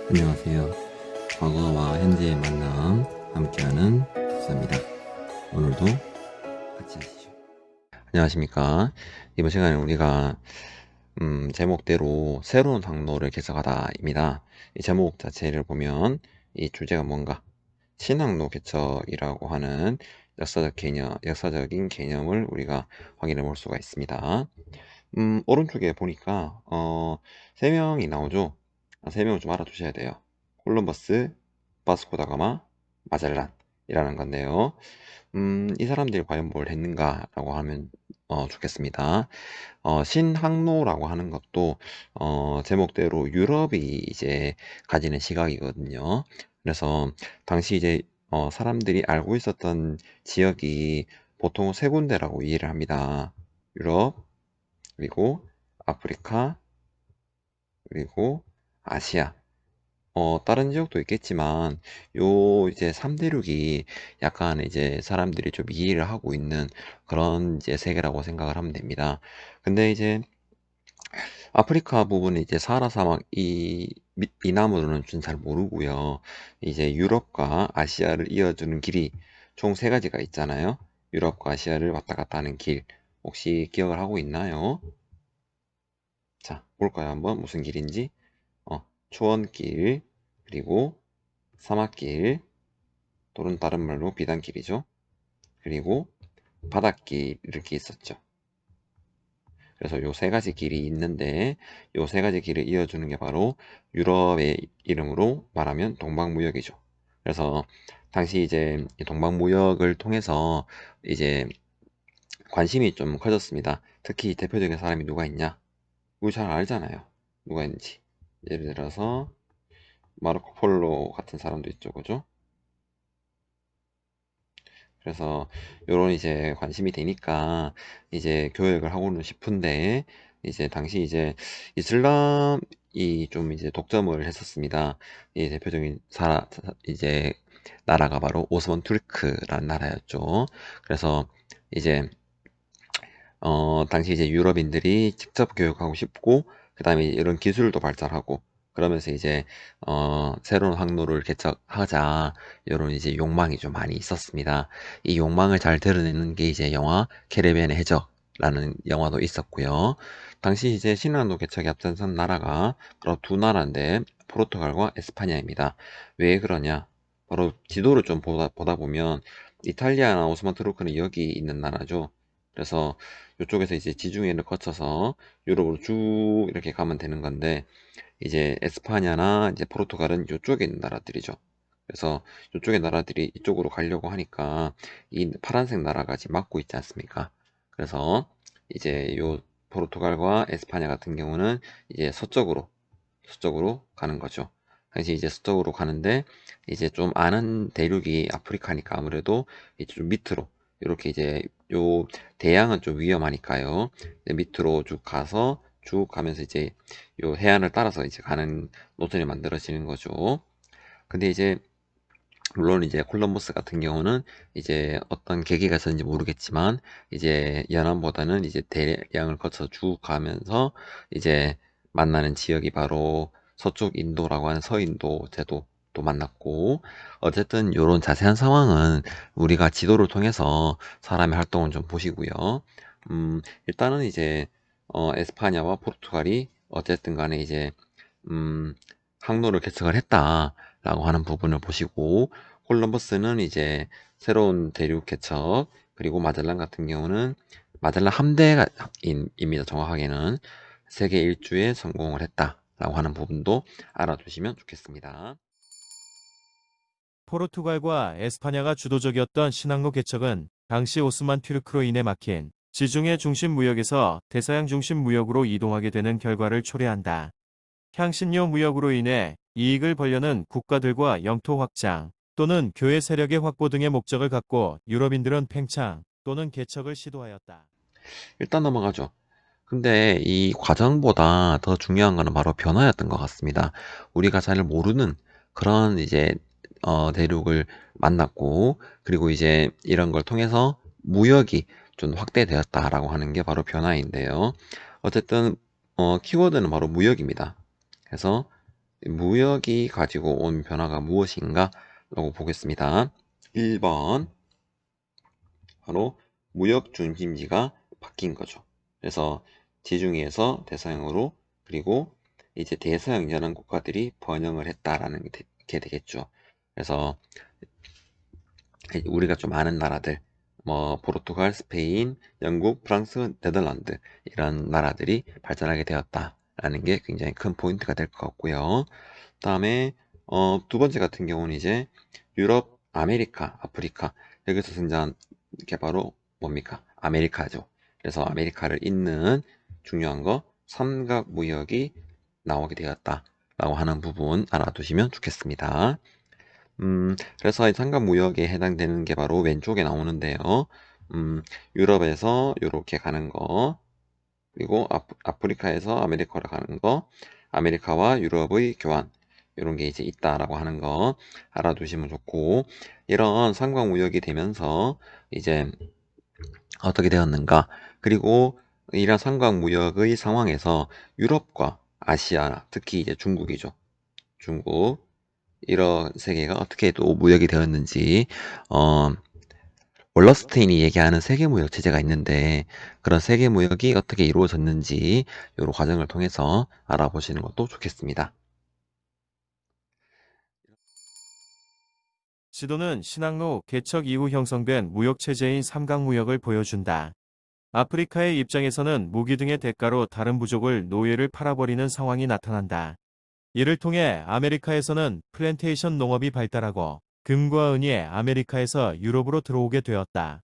안녕하세요. 과거와 현재의 만남 함께하는 독서입니다. 오늘도 같이 하시죠. 안녕하십니까. 이번 시간에 우리가 제목대로 새로운 항로를 개척하다입니다. 이 제목 자체를 보면 이 주제가 뭔가 신항로 개척이라고 하는 역사적인 개념을 우리가 확인해 볼 수가 있습니다. 오른쪽에 보니까 3명이 나오죠. 3명을 좀 알아두셔야 돼요. 콜럼버스, 바스코다가마, 마젤란이라는 건데요. 이 사람들이 과연 뭘 했는가라고 하면 좋겠습니다. 신항로라고 하는 것도 제목대로 유럽이 이제 가지는 시각이거든요. 그래서 당시 이제 사람들이 알고 있었던 지역이 보통 세 군데라고 이해를 합니다. 유럽, 그리고 아프리카, 그리고 아시아. 다른 지역도 있겠지만, 이제 3대륙이 약간 이제 사람들이 좀 이해를 하고 있는 그런 이제 세계라고 생각을 하면 됩니다. 근데 이제 아프리카 부분은 이제 사하라 사막 이 나무는 좀 잘 모르고요. 이제 유럽과 아시아를 이어주는 길이 총 세 가지가 있잖아요. 유럽과 아시아를 왔다 갔다 하는 길. 혹시 기억을 하고 있나요? 자, 볼까요? 한번 무슨 길인지? 초원길, 그리고 사막길, 또는 다른 말로 비단길이죠. 그리고 바닷길 이렇게 있었죠. 그래서 요 세 가지 길이 있는데 요 세 가지 길을 이어주는 게 바로 유럽의 이름으로 말하면 동방무역이죠. 그래서 당시 이제 이 동방무역을 통해서 이제 관심이 좀 커졌습니다. 특히 대표적인 사람이 누가 있냐? 우리 잘 알잖아요. 누가 있는지. 예를 들어서 마르코 폴로 같은 사람도 있죠, 그죠? 그래서 요런 이제 관심이 되니까 이제 교역을 하고는 싶은데 이제 당시 이제 이슬람이 좀 이제 독점을 했었습니다. 이 대표적인 이제 나라가 바로 오스만 투르크라는 나라였죠. 그래서 이제 당시 이제 유럽인들이 직접 교육하고 싶고, 그 다음에 이런 기술도 발달하고, 그러면서 이제, 새로운 항로를 개척하자, 이런 이제 욕망이 좀 많이 있었습니다. 이 욕망을 잘 드러내는 게 이제 영화 캐리비안의 해적라는 영화도 있었고요. 당시 이제 신라도 개척에 앞장선 나라가 바로 두 나라인데, 포르투갈과 에스파냐입니다. 왜 그러냐? 바로 지도를 좀 보다 보면, 이탈리아나 오스만 투르크는 여기 있는 나라죠. 그래서 이쪽에서 이제 지중해를 거쳐서 유럽으로 쭉 이렇게 가면 되는 건데 이제 에스파냐나 이제 포르투갈은 이쪽에 있는 나라들이죠. 그래서 이쪽의 나라들이 이쪽으로 가려고 하니까 이 파란색 나라가 지금 막고 있지 않습니까? 그래서 이제 요 포르투갈과 에스파냐 같은 경우는 이제 서쪽으로 가는 거죠. 그래서 이제 서쪽으로 가는데 이제 좀 아는 대륙이 아프리카니까 아무래도 이제 좀 밑으로 이렇게 이제 요 대양은 좀 위험하니까요. 이제 밑으로 쭉 가서 쭉 가면서 이제 요 해안을 따라서 이제 가는 노선이 만들어지는 거죠. 근데 이제 물론 이제 콜럼버스 같은 경우는 이제 어떤 계기가 있었는지 모르겠지만 이제 연안보다는 이제 대양을 거쳐 쭉 가면서 이제 만나는 지역이 바로 서쪽 인도라고 하는 서인도 제도 또 만났고, 어쨌든 이런 자세한 상황은 우리가 지도를 통해서 사람의 활동을 좀 보시고요. 일단은 이제 에스파냐와 포르투갈이 어쨌든 간에 이제 음, 항로를 개척을 했다라고 하는 부분을 보시고, 콜럼버스는 이제 새로운 대륙 개척, 그리고 마젤란 같은 경우는 마젤란 함대입니다. 정확하게는 세계 일주에 성공을 했다라고 하는 부분도 알아두시면 좋겠습니다. 포르투갈과 에스파냐가 주도적이었던 신항로 개척은 당시 오스만 튀르크로 인해 막힌 지중해 중심 무역에서 대서양 중심 무역으로 이동하게 되는 결과를 초래한다. 향신료 무역으로 인해 이익을 벌려는 국가들과 영토 확장 또는 교회 세력의 확보 등의 목적을 갖고 유럽인들은 팽창 또는 개척을 시도하였다. 일단 넘어가죠. 근데 이 과정보다 더 중요한 거는 바로 변화였던 것 같습니다. 우리가 잘 모르는 그런 이제 대륙을 만났고, 그리고 이제 이런 걸 통해서 무역이 좀 확대되었다라고 하는 게 바로 변화인데요. 어쨌든 키워드는 바로 무역입니다. 그래서 무역이 가지고 온 변화가 무엇인가? 라고 보겠습니다. 1번, 바로 무역 중심지가 바뀐 거죠. 그래서 지중해에서 대서양으로, 그리고 이제 대서양 연안 국가들이 번영을 했다라는 게 되겠죠. 그래서 우리가 좀 아는 나라들, 뭐 포르투갈, 스페인, 영국, 프랑스, 네덜란드, 이런 나라들이 발전하게 되었다라는 게 굉장히 큰 포인트가 될 것 같고요. 다음에 두 번째 같은 경우는 이제 유럽, 아메리카, 아프리카, 여기서 등장한 게 바로 뭡니까? 아메리카죠. 그래서 아메리카를 잇는 중요한 거 삼각무역이 나오게 되었다라고 하는 부분 알아두시면 좋겠습니다. 그래서 이 삼각무역에 해당되는 게 바로 왼쪽에 나오는데요. 유럽에서 이렇게 가는 거, 그리고 아프리카에서 아메리카로 가는 거, 아메리카와 유럽의 교환, 이런 게 이제 있다라고 하는 거 알아두시면 좋고, 이런 삼각무역이 되면서 이제 어떻게 되었는가, 그리고 이런 삼각무역의 상황에서 유럽과 아시아, 특히 이제 중국이죠. 중국, 이런 세계가 어떻게 또 무역이 되었는지, 어, 월러스테인이 얘기하는 세계무역 체제가 있는데, 그런 세계무역이 어떻게 이루어졌는지 이런 과정을 통해서 알아보시는 것도 좋겠습니다. 지도는 신항로 개척 이후 형성된 무역체제인 삼각무역을 보여준다. 아프리카의 입장에서는 무기 등의 대가로 다른 부족을 노예를 팔아버리는 상황이 나타난다. 이를 통해 아메리카에서는 플랜테이션 농업이 발달하고 금과 은이 아메리카에서 유럽으로 들어오게 되었다.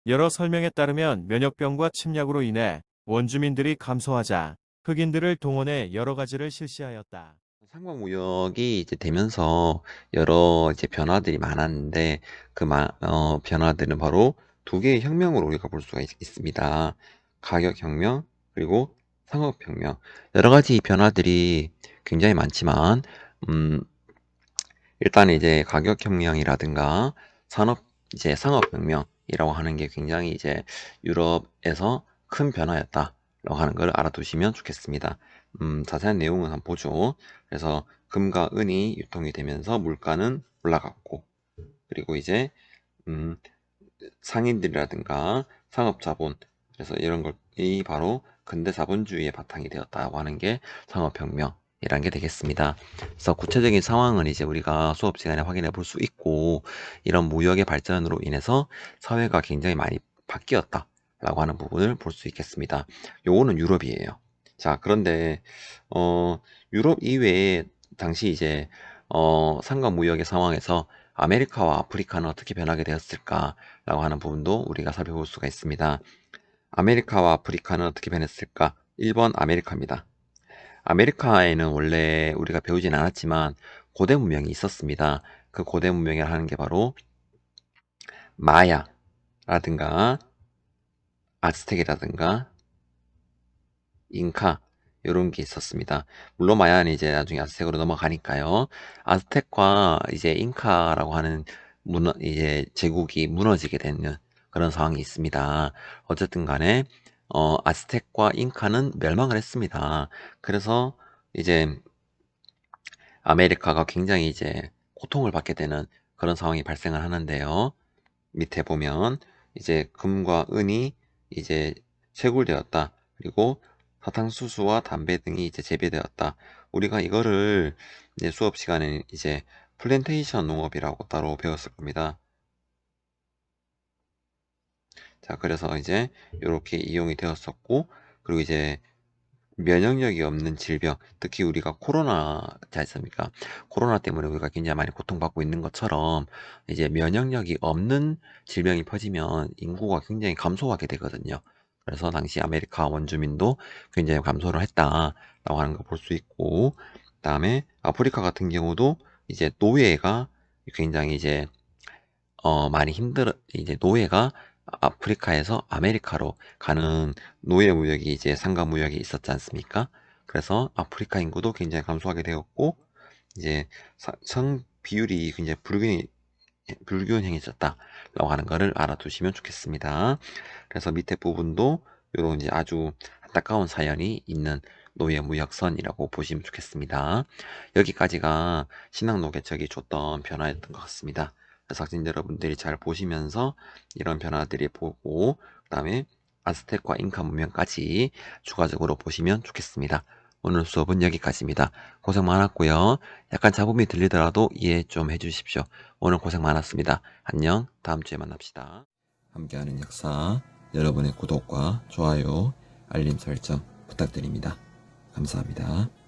여러 설명에 따르면 면역병과 침략으로 인해 원주민들이 감소하자 흑인들을 동원해 여러 가지를 실시하였다. 삼각무역이 이제 되면서 여러 이제 변화들이 많았는데, 변화들은 바로 두 개의 혁명으로 우리가 볼 수가 있습니다. 가격혁명, 그리고 상업혁명. 여러 가지 변화들이 굉장히 많지만, 음, 일단 이제 가격혁명이라든가 이제 상업혁명이라고 하는 게 굉장히 이제 유럽에서 큰 변화였다라고 하는 걸 알아두시면 좋겠습니다. 자세한 내용은 한번 보죠. 그래서 금과 은이 유통이 되면서 물가는 올라갔고, 그리고 이제 음, 상인들이라든가 상업자본, 그래서 이런 것이 바로 근대 자본주의의 바탕이 되었다고 하는 게 상업혁명이란 게 되겠습니다. 그래서 구체적인 상황은 이제 우리가 수업 시간에 확인해 볼 수 있고, 이런 무역의 발전으로 인해서 사회가 굉장히 많이 바뀌었다라고 하는 부분을 볼 수 있겠습니다. 요거는 유럽이에요. 자, 그런데 유럽 이외에 당시 이제 상관무역의 상황에서 아메리카와 아프리카는 어떻게 변하게 되었을까라고 하는 부분도 우리가 살펴볼 수가 있습니다. 아메리카와 아프리카는 어떻게 변했을까? 1번 아메리카입니다. 아메리카에는 원래 우리가 배우진 않았지만 고대 문명이 있었습니다. 그 고대 문명이라 하는 게 바로 마야라든가 아즈텍이라든가 잉카, 요런 게 있었습니다. 물론 마야는 이제 나중에 아즈텍으로 넘어가니까요. 아즈텍과 이제 잉카라고 하는 이제 제국이 무너지게 되는 그런 상황이 있습니다. 어쨌든 간에 아즈텍과 잉카는 멸망을 했습니다. 그래서 이제 아메리카가 굉장히 이제 고통을 받게 되는 그런 상황이 발생을 하는데요. 밑에 보면 이제 금과 은이 이제 채굴되었다. 그리고 사탕수수와 담배 등이 이제 재배되었다. 우리가 이거를 이제 수업 시간에 이제 플랜테이션 농업이라고 따로 배웠을 겁니다. 자, 그래서 이제 이렇게 이용이 되었었고, 그리고 이제 면역력이 없는 질병, 특히 우리가 코로나지 않습니까? 코로나 때문에 우리가 굉장히 많이 고통받고 있는 것처럼 이제 면역력이 없는 질병이 퍼지면 인구가 굉장히 감소하게 되거든요. 그래서 당시 아메리카 원주민도 굉장히 감소를 했다라고 하는 걸 볼 수 있고, 그다음에 아프리카 같은 경우도 이제 노예가 굉장히 이제 많이 이제 노예가 아프리카에서 아메리카로 가는 노예 무역이 이제 상가 무역이 있었지 않습니까? 그래서 아프리카 인구도 굉장히 감소하게 되었고, 이제 성 비율이 굉장히 불균형해졌다라고 하는 것을 알아두시면 좋겠습니다. 그래서 밑에 부분도 이런 이제 아주 안타까운 사연이 있는 노예 무역선이라고 보시면 좋겠습니다. 여기까지가 신앙 개척이 줬던 변화였던 것 같습니다. 그래서 학생 여러분들이 잘 보시면서 이런 변화들이 보고 그 다음에 아스텍과 잉카 문명까지 추가적으로 보시면 좋겠습니다. 오늘 수업은 여기까지입니다. 고생 많았고요. 약간 잡음이 들리더라도 이해 좀 해주십시오. 오늘 고생 많았습니다. 안녕. 다음 주에 만납시다. 함께하는 역사, 여러분의 구독과 좋아요, 알림 설정 부탁드립니다. 감사합니다.